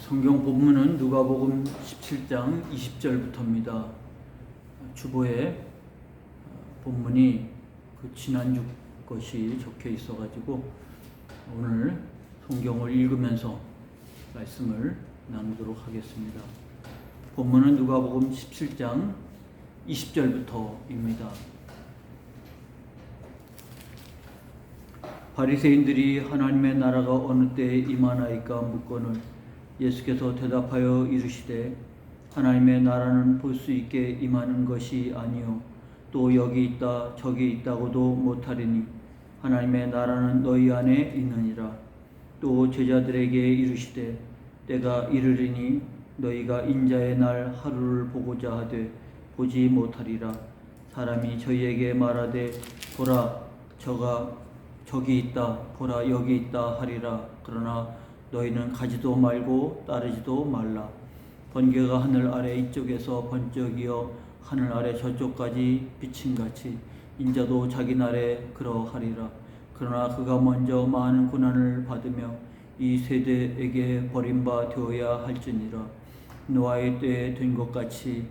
성경 본문은 누가복음 17장 20절부터입니다. 주보에 본문이 그 지난주 것이 적혀 있어가지고 오늘 성경을 읽으면서 말씀을 나누도록 하겠습니다. 본문은 누가복음 17장 20절부터입니다. 바리새인들이 하나님의 나라가 어느 때에 임하나이까 묻거늘 예수께서 대답하여 이르시되 하나님의 나라는 볼 수 있게 임하는 것이 아니요 또 여기 있다 저기 있다고도 못하리니 하나님의 나라는 너희 안에 있느니라. 또 제자들에게 이르시되 때가 이르리니 너희가 인자의 날 하루를 보고자 하되 보지 못하리라. 사람이 저희에게 말하되 보라 저기 있다 보라 여기 있다 하리라. 그러나 너희는 가지도 말고 따르지도 말라. 번개가 하늘 아래 이쪽에서 번쩍이어 하늘 아래 저쪽까지 비침같이 인자도 자기 날에 그러하리라. 그러나 그가 먼저 많은 고난을 받으며 이 세대에게 버림바 되어야 할지니라. 노아의 때에 된 것 같이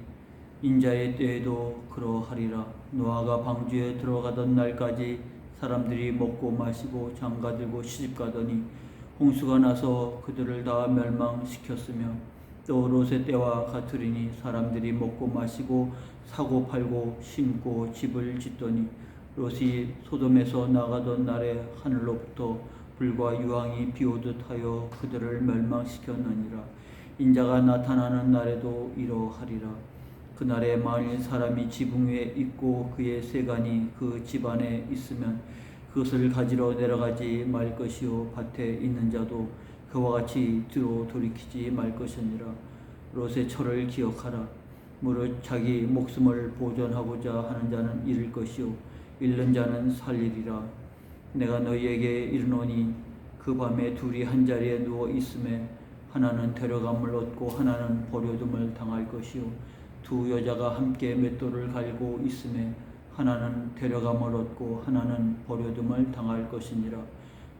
인자의 때에도 그러하리라. 노아가 방주에 들어가던 날까지 사람들이 먹고 마시고 장가들고 시집가더니 홍수가 나서 그들을 다 멸망시켰으며 또 롯의 때와 같으리니 사람들이 먹고 마시고 사고 팔고 심고 집을 짓더니 롯이 소돔에서 나가던 날에 하늘로부터 불과 유황이 비오듯 하여 그들을 멸망시켰느니라. 인자가 나타나는 날에도 이러하리라. 그날에 만일 사람이 지붕 위에 있고 그의 세간이 그 집 안에 있으면 그것을 가지러 내려가지 말 것이요 밭에 있는 자도 그와 같이 뒤로 돌이키지 말 것이니라. 롯의 철을 기억하라. 무릇 자기 목숨을 보존하고자 하는 자는 잃을 것이요 잃는 자는 살리리라. 내가 너희에게 이르노니 그 밤에 둘이 한 자리에 누워 있음에 하나는 데려감을 얻고 하나는 버려둠을 당할 것이요 두 여자가 함께 맷돌을 갈고 있음에 하나는 데려감을 얻고 하나는 버려둠을 당할 것이니라.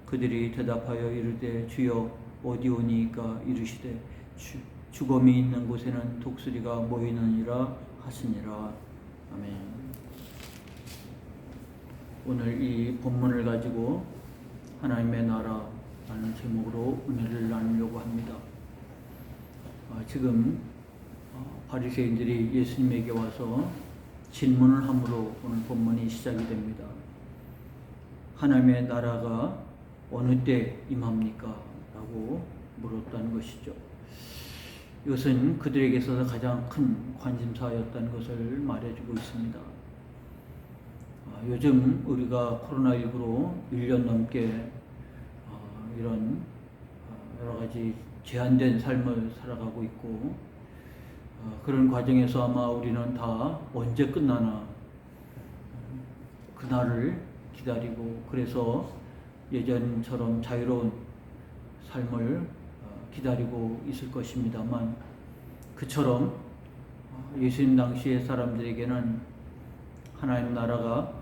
그들이 대답하여 이르되 주여 어디오니이까? 이르시되 주검이 있는 곳에는 독수리가 모이느니라 하시니라. 아멘. 오늘 이 본문을 가지고 하나님의 나라라는 제목으로 은혜를 나누려고 합니다. 지금 바리새인들이 예수님에게 와서 질문을 함으로 오늘 본문이 시작이 됩니다. 하나님의 나라가 어느 때 임합니까? 라고 물었다는 것이죠. 이것은 그들에게 있어서 가장 큰 관심사였다는 것을 말해주고 있습니다. 요즘 우리가 코로나19로 1년 넘게 이런 여러 가지 제한된 삶을 살아가고 있고 그런 과정에서 아마 우리는 다 언제 끝나나 그날을 기다리고 그래서 예전처럼 자유로운 삶을 기다리고 있을 것입니다만 그처럼 예수님 당시의 사람들에게는 하나님 나라가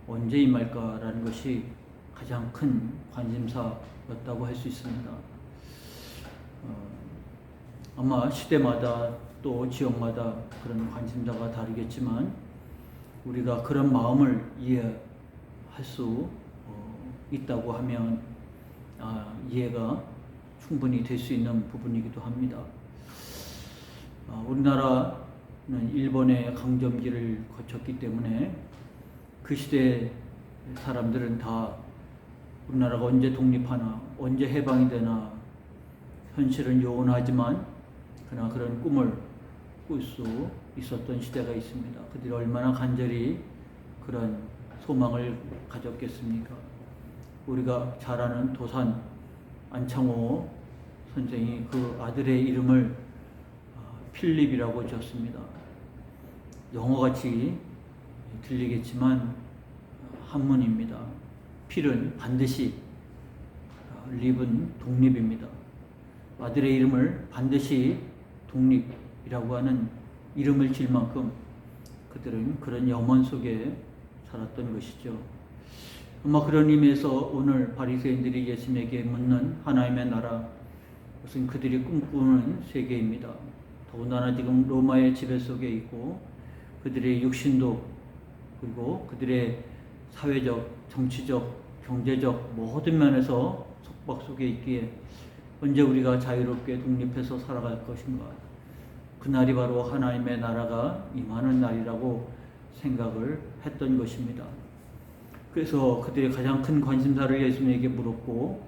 언제 임할까라는 것이 가장 큰 관심사였다고 할 수 있습니다. 아마 시대마다 또 지역마다 그런 관심사가 다르겠지만 우리가 그런 마음을 이해할 수 있다고 하면 이해가 충분히 될 수 있는 부분이기도 합니다. 우리나라는 일본의 강점기를 거쳤기 때문에 그 시대 사람들은 다 우리나라가 언제 독립하나 언제 해방이 되나 현실은 요원하지만 그러나 그런 꿈을 꿀 수 있었던 시대가 있습니다. 그들이 얼마나 간절히 그런 소망을 가졌겠습니까? 우리가 잘 아는 도산 안창호 선생이 그 아들의 이름을 필립이라고 지었습니다. 영어같이 들리겠지만 한문입니다. 필은 반드시, 립은 독립입니다. 아들의 이름을 반드시 독립이라고 하는 이름을 지을 만큼 그들은 그런 염원 속에 살았던 것이죠. 아마 그런 의미에서 오늘 바리새인들이 예수님에게 묻는 하나님의 나라 그것은 그들이 꿈꾸는 세계입니다. 더군다나 지금 로마의 지배 속에 있고 그들의 육신도 그리고 그들의 사회적, 정치적, 경제적 모든 면에서 속박 속에 있기에 언제 우리가 자유롭게 독립해서 살아갈 것인가. 그날이 바로 하나님의 나라가 임하는 날이라고 생각을 했던 것입니다. 그래서 그들의 가장 큰 관심사를 예수님에게 물었고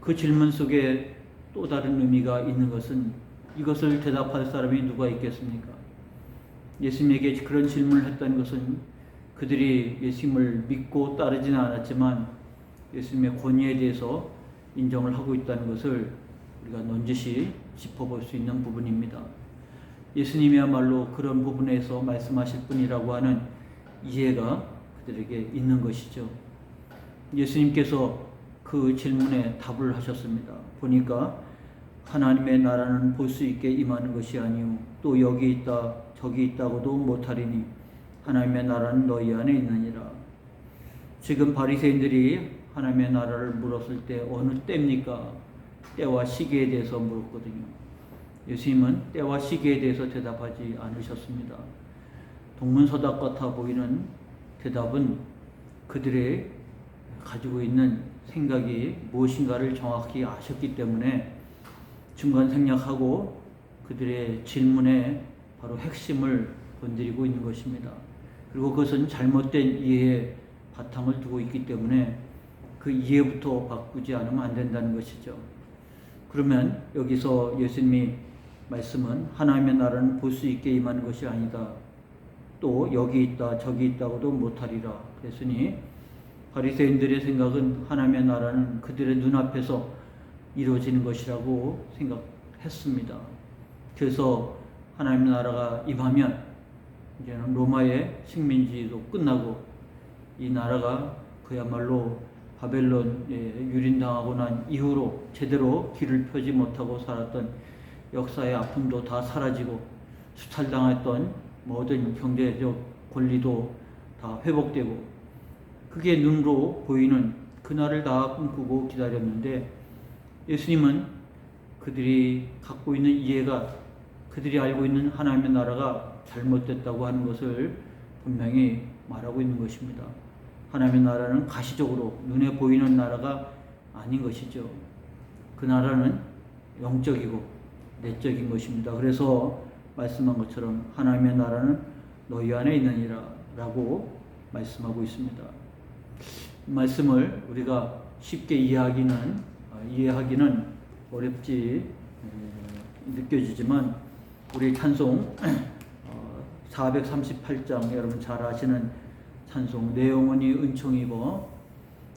그 질문 속에 또 다른 의미가 있는 것은 이것을 대답할 사람이 누가 있겠습니까? 예수님에게 그런 질문을 했던 것은 그들이 예수님을 믿고 따르지는 않았지만 예수님의 권위에 대해서 인정을 하고 있다는 것을 우리가 넌지시 짚어볼 수 있는 부분입니다. 예수님이야말로 그런 부분에서 말씀하실 분이라고 하는 이해가 그들에게 있는 것이죠. 예수님께서 그 질문에 답을 하셨습니다. 보니까 하나님의 나라는 볼 수 있게 임하는 것이 아니요 또 여기 있다 저기 있다고도 못하리니 하나님의 나라는 너희 안에 있느니라. 지금 바리새인들이 하나님의 나라를 물었을 때 어느 때입니까? 때와 시기에 대해서 물었거든요. 예수님은 때와 시기에 대해서 대답하지 않으셨습니다. 동문서답 같아 보이는 대답은 그들의 가지고 있는 생각이 무엇인가를 정확히 아셨기 때문에 중간 생략하고 그들의 질문에 바로 핵심을 건드리고 있는 것입니다. 그리고 그것은 잘못된 이해에 바탕을 두고 있기 때문에 그 이해부터 바꾸지 않으면 안 된다는 것이죠. 그러면 여기서 예수님이 말씀은 하나님의 나라는 볼 수 있게 임하는 것이 아니다. 또 여기 있다 저기 있다고도 못하리라. 그랬으니 바리새인들의 생각은 하나님의 나라는 그들의 눈앞에서 이루어지는 것이라고 생각했습니다. 그래서 하나님의 나라가 임하면 이제는 로마의 식민지도 끝나고 이 나라가 그야말로 바벨론에 유린당하고 난 이후로 제대로 길을 펴지 못하고 살았던 역사의 아픔도 다 사라지고 수탈당했던 모든 경제적 권리도 다 회복되고 그게 눈으로 보이는 그날을 다 꿈꾸고 기다렸는데 예수님은 그들이 갖고 있는 이해가 그들이 알고 있는 하나님의 나라가 잘못됐다고 하는 것을 분명히 말하고 있는 것입니다. 하나님의 나라는 가시적으로 눈에 보이는 나라가 아닌 것이죠. 그 나라는 영적이고 내적인 것입니다. 그래서 말씀한 것처럼 하나님의 나라는 너희 안에 있느니라 라고 말씀하고 있습니다. 이 말씀을 우리가 쉽게 이해하기는 어렵지 느껴지지만 우리 찬송 438장 여러분 잘 아시는 찬송 내 영혼이 은총 입어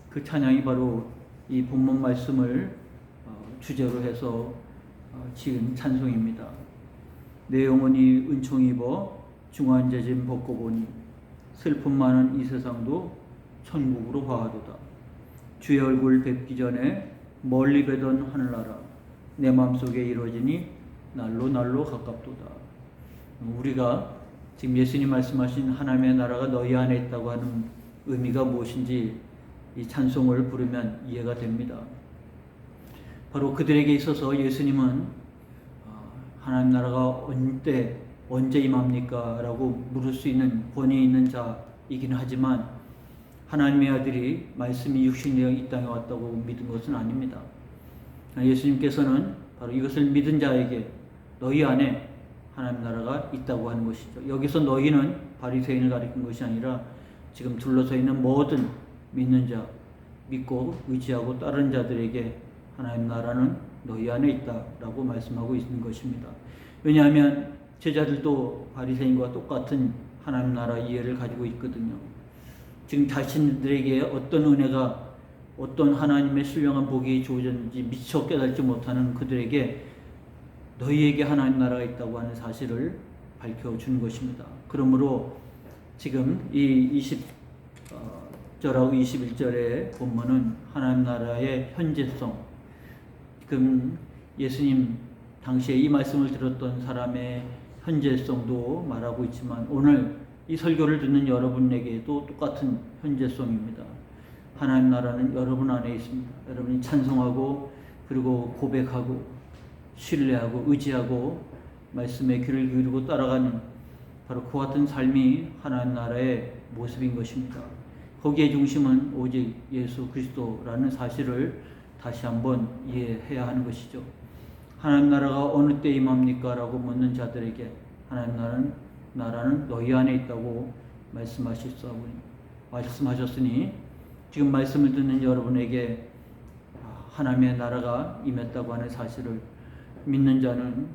그 찬양이 바로 이 본문 말씀을 주제로 해서 지은 찬송입니다. 내 영혼이 은총 입어 중환자진 벗고 보니 슬픔 많은 이 세상도 천국으로 화하도다. 주의 얼굴 뵙기 전에 멀리 뵈던 하늘나라 내 마음속에 이루어지니 날로 가깝도다. 우리가 지금 예수님 말씀하신 하나님의 나라가 너희 안에 있다고 하는 의미가 무엇인지 이 찬송을 부르면 이해가 됩니다. 바로 그들에게 있어서 예수님은 하나님 나라가 언제 임합니까? 라고 물을 수 있는 권위 있는 자이긴 하지만 하나님의 아들이 말씀이 육신되어 이 땅에 왔다고 믿은 것은 아닙니다. 예수님께서는 바로 이것을 믿은 자에게 너희 안에 하나님 나라가 있다고 하는 것이죠. 여기서 너희는 바리새인을 가리킨 것이 아니라 지금 둘러서 있는 모든 믿는 자, 믿고 의지하고 따르는 자들에게 하나님 나라는 너희 안에 있다라고 말씀하고 있는 것입니다. 왜냐하면 제자들도 바리새인과 똑같은 하나님 나라 이해를 가지고 있거든요. 지금 자신들에게 어떤 은혜가 어떤 하나님의 신령한 복이 주어졌는지 미처 깨닫지 못하는 그들에게 너희에게 하나님 나라가 있다고 하는 사실을 밝혀주는 것입니다. 그러므로 지금 이 20절하고 21절의 본문은 하나님 나라의 현재성, 지금 예수님 당시에 이 말씀을 들었던 사람의 현재성도 말하고 있지만 오늘 이 설교를 듣는 여러분에게도 똑같은 현재성입니다. 하나님 나라는 여러분 안에 있습니다. 여러분이 찬송하고 그리고 고백하고 신뢰하고 의지하고 말씀에 귀를 기울이고 따라가는 바로 그와 같은 삶이 하나님 나라의 모습인 것입니다. 거기에 중심은 오직 예수 그리스도라는 사실을 다시 한번 이해해야 하는 것이죠. 하나님 나라가 어느 때 임합니까? 라고 묻는 자들에게 하나님 나라는 너희 안에 있다고 말씀하셨으니 지금 말씀을 듣는 여러분에게 하나님의 나라가 임했다고 하는 사실을 믿는 자는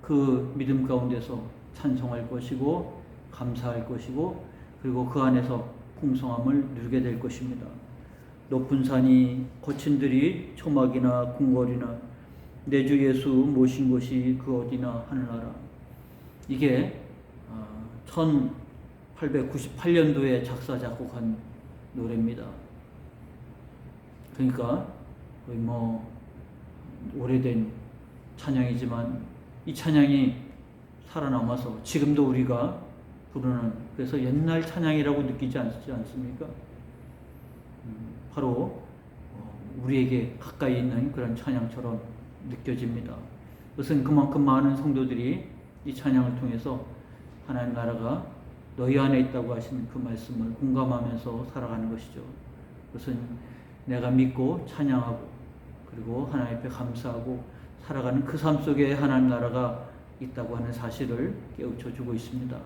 그 믿음 가운데서 찬송할 것이고 감사할 것이고 그리고 그 안에서 풍성함을 누리게 될 것입니다. 높은 산이 거친 들이 초막이나 궁궐이나 내 주 예수 모신 곳이 그 어디나 하늘나라. 이게 1898년도에 작사 작곡한 노래입니다. 그러니까 거의 오래된 찬양이지만 이 찬양이 살아남아서 지금도 우리가 부르는, 그래서 옛날 찬양이라고 느끼지 않습니까? 바로 우리에게 가까이 있는 그런 찬양처럼 느껴집니다. 그것은 그만큼 많은 성도들이 이 찬양을 통해서 하나님 나라가 너희 안에 있다고 하신 그 말씀을 공감하면서 살아가는 것이죠. 그것은 내가 믿고 찬양하고 그리고 하나님 앞에 감사하고 살아가는 그 삶 속에 하나님 나라가 있다고 하는 사실을 깨우쳐 주고 있습니다.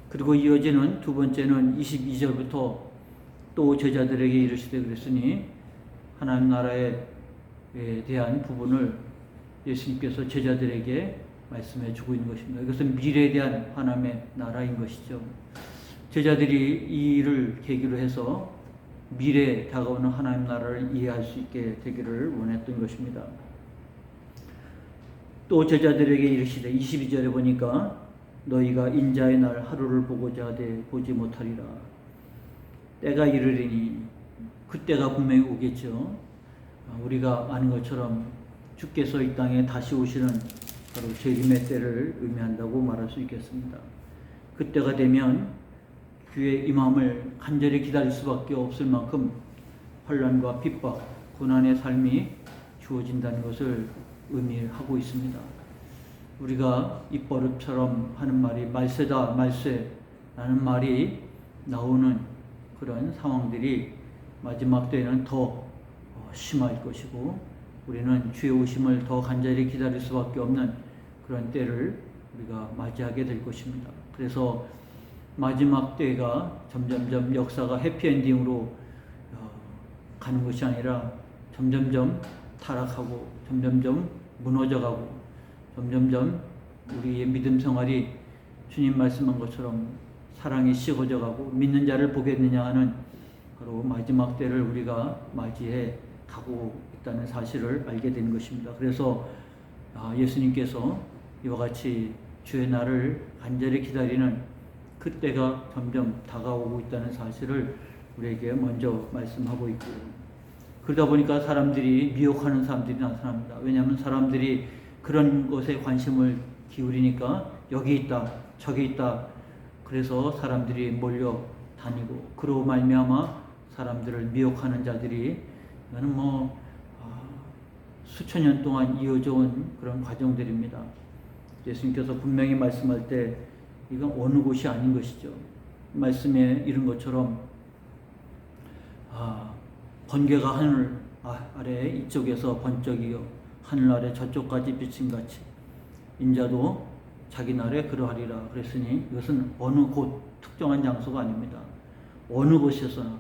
그리고 이어지는 두 번째는 22절부터 또 제자들에게 이르시되 그랬으니 하나님 나라에 대한 부분을 예수님께서 제자들에게 말씀해 주고 있는 것입니다. 이것은 미래에 대한 하나님의 나라인 것이죠. 제자들이 이 일을 계기로 해서 미래에 다가오는 하나님 나라를 이해할 수 있게 되기를 원했던 것입니다. 또 제자들에게 이르시되 22절에 보니까 너희가 인자의 날 하루를 보고자 하되 보지 못하리라. 때가 이르리니 그때가 분명히 오겠죠. 우리가 아는 것처럼 주께서 이 땅에 다시 오시는 바로 재림의 때를 의미한다고 말할 수 있겠습니다. 그때가 되면 주의 임함을 간절히 기다릴 수밖에 없을 만큼 환난과 핍박, 고난의 삶이 주어진다는 것을 의미하고 있습니다. 우리가 입버릇처럼 하는 말이 말세다, 말세라는 말이 나오는 그런 상황들이 마지막 때에는 더 심할 것이고 우리는 주의 오심을 더 간절히 기다릴 수밖에 없는 그런 때를 우리가 맞이하게 될 것입니다. 그래서 마지막 때가 점점점 역사가 해피엔딩으로 가는 것이 아니라 점점점 타락하고 점점점 무너져가고 점점점 우리의 믿음 생활이 주님 말씀한 것처럼 사랑이 식어져가고 믿는 자를 보겠느냐 하는 바로 마지막 때를 우리가 맞이해 가고 있다는 사실을 알게 된 것입니다. 그래서 예수님께서 이와 같이 주의 날을 간절히 기다리는 그때가 점점 다가오고 있다는 사실을 우리에게 먼저 말씀하고 있고, 그러다 보니까 사람들이 미혹하는 사람들이 나타납니다. 왜냐하면 사람들이 그런 것에 관심을 기울이니까 여기 있다 저기 있다, 그래서 사람들이 몰려 다니고 그로 말미암아 사람들을 미혹하는 자들이, 이거는 수천 년 동안 이어져 온 그런 과정들입니다. 예수님께서 분명히 말씀할 때 이건 어느 곳이 아닌 것이죠. 말씀에 이런 것처럼 번개가 하늘 아래 이쪽에서 번쩍이요 하늘 아래 저쪽까지 비침같이 인자도 자기 날에 그러하리라 그랬으니 이것은 어느 곳 특정한 장소가 아닙니다. 어느 곳에서나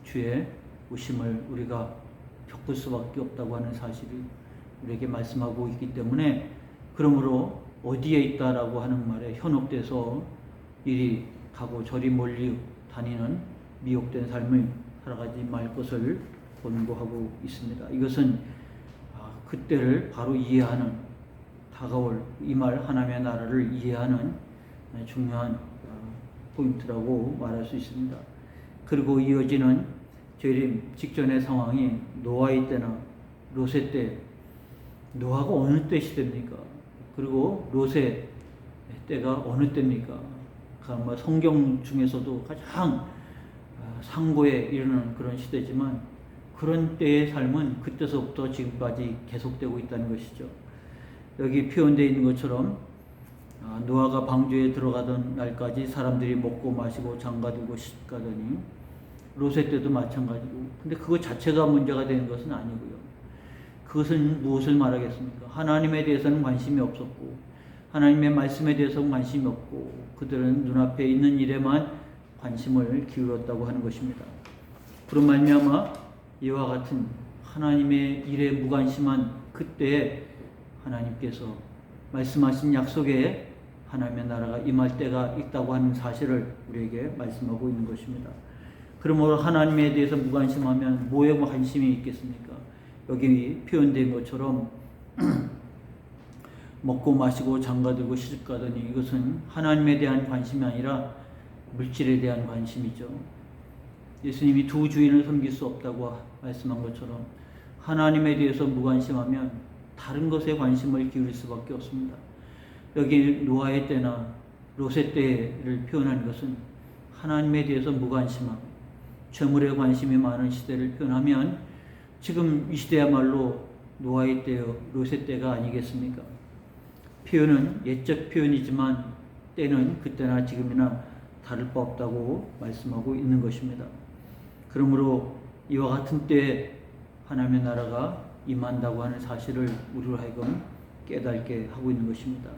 주의 오심을 우리가 겪을 수밖에 없다고 하는 사실이 우리에게 말씀하고 있기 때문에, 그러므로 어디에 있다라고 하는 말에 현혹돼서 이리 가고 저리 몰리 다니는 미혹된 삶을 살아가지 말 것을 권고하고 있습니다. 이것은 그때를 바로 이해하는, 다가올 이 말 하나님의 나라를 이해하는 중요한 포인트라고 말할 수 있습니다. 그리고 이어지는 재림 직전의 상황이 노아의 때나 롯의 때, 노아가 어느 때 시대입니까? 그리고 롯의 때가 어느 때입니까? 성경 중에서도 가장 상고에 이르는 그런 시대지만 그런 때의 삶은 그때서부터 지금까지 계속되고 있다는 것이죠. 여기 표현되어 있는 것처럼 노아가 방주에 들어가던 날까지 사람들이 먹고 마시고 장가들고 시집가더니 롯의 때도 마찬가지고, 근데 그것 자체가 문제가 되는 것은 아니고요. 그것은 무엇을 말하겠습니까? 하나님에 대해서는 관심이 없었고 하나님의 말씀에 대해서는 관심이 없고 그들은 눈앞에 있는 일에만 관심을 기울였다고 하는 것입니다. 그런 말미암아 이와 같은 하나님의 일에 무관심한 그때에 하나님께서 말씀하신 약속에 하나님의 나라가 임할 때가 있다고 하는 사실을 우리에게 말씀하고 있는 것입니다. 그러므로 하나님에 대해서 무관심하면 뭐에 관심이 있겠습니까? 여기 표현된 것처럼 먹고 마시고 장가들고 시집가더니 이것은 하나님에 대한 관심이 아니라 물질에 대한 관심이죠. 예수님이 두 주인을 섬길 수 없다고 말씀한 것처럼 하나님에 대해서 무관심하면 다른 것에 관심을 기울일 수밖에 없습니다. 여기 노아의 때나 롯의 때를 표현한 것은 하나님에 대해서 무관심하고 재물에 관심이 많은 시대를 표현하면 지금 이 시대야말로 노아의 때요 롯의 때가 아니겠습니까? 표현은 옛적 표현이지만 때는 그때나 지금이나 다를 바 없다고 말씀하고 있는 것입니다. 그러므로 이와 같은 때에 하나님의 나라가 임한다고 하는 사실을 우리로 하여금 깨닫게 하고 있는 것입니다.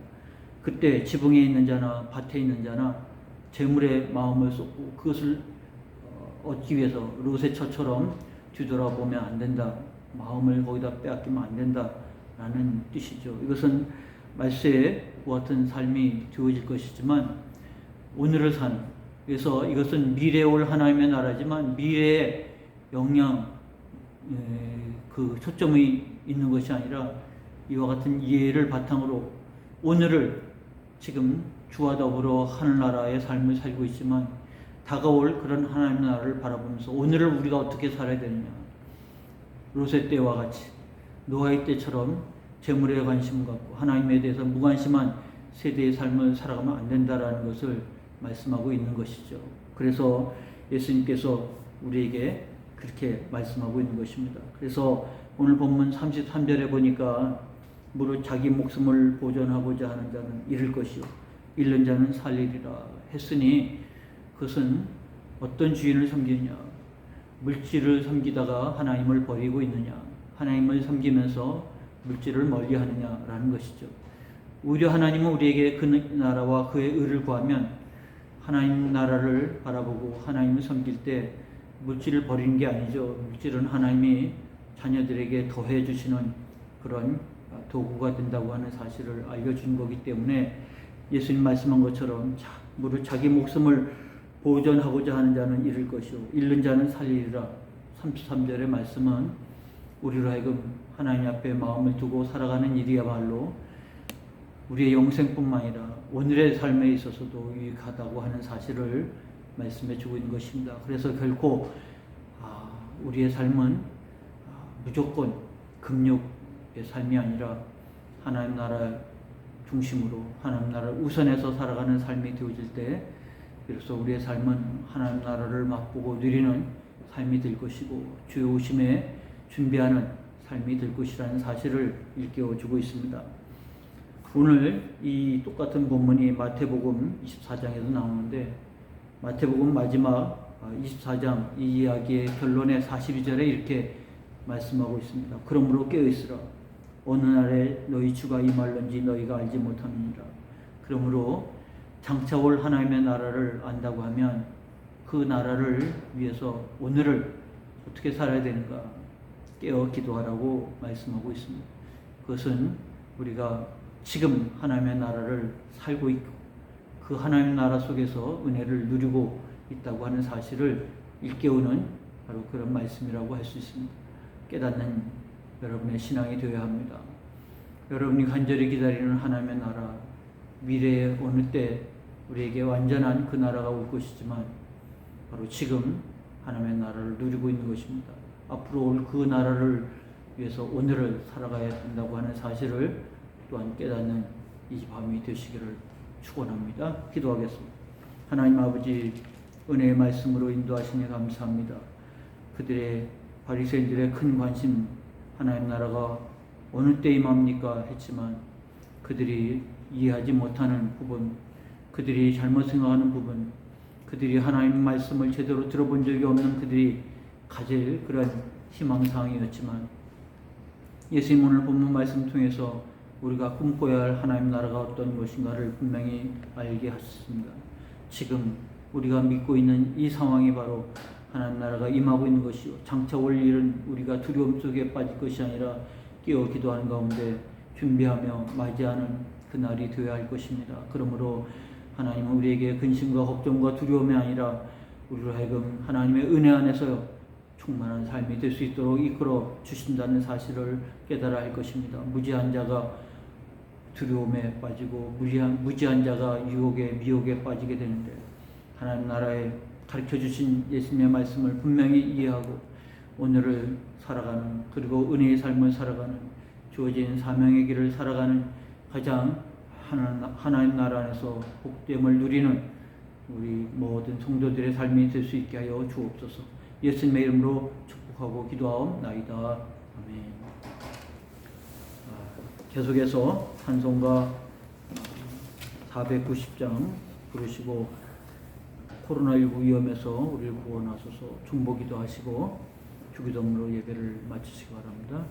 그때 지붕에 있는 자나 밭에 있는 자나 재물에 마음을 쏟고 그것을 얻기 위해서 롯의 처처럼 뒤돌아보면 안 된다. 마음을 거기다 빼앗기면 안 된다라는 뜻이죠. 이것은 말세에 그와 같은 삶이 되어질 것이지만 오늘을 사는, 그래서 이것은 미래에 올 하나님의 나라지만 미래의 영향, 그 초점이 있는 것이 아니라 이와 같은 이해를 바탕으로 오늘을 지금 주와 더불어 하늘나라의 삶을 살고 있지만 다가올 그런 하나님의 나라를 바라보면서 오늘을 우리가 어떻게 살아야 되느냐. 롯의 때와 같이 노아의 때처럼 재물에 관심 갖고 하나님에 대해서 무관심한 세대의 삶을 살아가면 안 된다라는 것을 말씀하고 있는 것이죠. 그래서 예수님께서 우리에게 그렇게 말씀하고 있는 것입니다. 그래서 오늘 본문 33절에 보니까 무릇 자기 목숨을 보존하고자 하는 자는 잃을 것이요 잃는 자는 살리리라 했으니 그것은 어떤 주인을 섬기느냐, 물질을 섬기다가 하나님을 버리고 있느냐, 하나님을 섬기면서 물질을 멀리하느냐라는 것이죠. 오히려 하나님은 우리에게 그 나라와 그의 의를 구하면 하나님 나라를 바라보고 하나님을 섬길 때 물질을 버리는 게 아니죠. 물질은 하나님이 자녀들에게 더해 주시는 그런 도구가 된다고 하는 사실을 알려준 거기 때문에 예수님 말씀한 것처럼 무릇 자기 목숨을 보존하고자 하는 자는 잃을 것이요 잃는 자는 살리리라. 33절의 말씀은 우리로 하여금 하나님 앞에 마음을 두고 살아가는 일이야말로 우리의 영생뿐만 아니라 오늘의 삶에 있어서도 유익하다고 하는 사실을 말씀해 주고 있는 것입니다. 그래서 결코 우리의 삶은 무조건 금욕의 삶이 아니라 하나님 나라 중심으로 하나님 나라를 우선해서 살아가는 삶이 되어질 때 그래서 우리의 삶은 하나님 나라를 맛보고 누리는 삶이 될 것이고 주의 오심에 준비하는 삶이 될 것이라는 사실을 일깨워주고 있습니다. 오늘 이 똑같은 본문이 마태복음 24장에도 나오는데 마태복음 마지막 24장 이 이야기의 결론의 42절에 이렇게 말씀하고 있습니다. 그러므로 깨어있으라. 어느 날에 너희 주가 임할런지 너희가 알지 못함이니라. 그러므로 장차 올 하나님의 나라를 안다고 하면 그 나라를 위해서 오늘을 어떻게 살아야 되는가 깨어 기도하라고 말씀하고 있습니다. 그것은 우리가 지금 하나님의 나라를 살고 있고 그 하나님의 나라 속에서 은혜를 누리고 있다고 하는 사실을 일깨우는 바로 그런 말씀이라고 할 수 있습니다. 깨닫는 여러분의 신앙이 되어야 합니다. 여러분이 간절히 기다리는 하나님의 나라, 미래의 어느 때 우리에게 완전한 그 나라가 올 것이지만 바로 지금 하나님의 나라를 누리고 있는 것입니다. 앞으로 올 그 나라를 위해서 오늘을 살아가야 된다고 하는 사실을 또한 깨닫는 이 밤이 되시기를 축원합니다. 기도하겠습니다. 하나님 아버지 은혜의 말씀으로 인도하시니 감사합니다. 그들의 바리새인들의 큰 관심 하나님 나라가 어느 때 임합니까 했지만 그들이 이해하지 못하는 부분, 그들이 잘못 생각하는 부분, 그들이 하나님 말씀을 제대로 들어본 적이 없는 그들이 가질 그런 희망사항이었지만 예수님 오늘 본문 말씀 통해서 우리가 꿈꿔야 할 하나님 나라가 어떤 것인가를 분명히 알게 하셨습니다. 지금 우리가 믿고 있는 이 상황이 바로 하나님 나라가 임하고 있는 것이요, 장차 올 일은 우리가 두려움 속에 빠질 것이 아니라 깨어 기도하는 가운데 준비하며 맞이하는 그날이 되어야 할 것입니다. 그러므로 하나님은 우리에게 근심과 걱정과 두려움이 아니라 우리로 하여금 하나님의 은혜 안에서 충만한 삶이 될 수 있도록 이끌어 주신다는 사실을 깨달아야 할 것입니다. 무지한 자가 두려움에 빠지고 무지한 자가 유혹에 미혹에 빠지게 되는데, 하나님 나라에 가르쳐 주신 예수님의 말씀을 분명히 이해하고 오늘을 살아가는, 그리고 은혜의 삶을 살아가는, 주어진 사명의 길을 살아가는 가장 하나님 나라 안에서 복됨을 누리는 우리 모든 성도들의 삶이 될 수 있게 하여 주옵소서. 예수님의 이름으로 축복하고 기도하옵나이다. 아멘. 계속해서 찬송가 490장 부르시고 코로나19 위험에서 우리를 구원하소서 중보기도 하시고 주기도문으로 예배를 마치시기 바랍니다.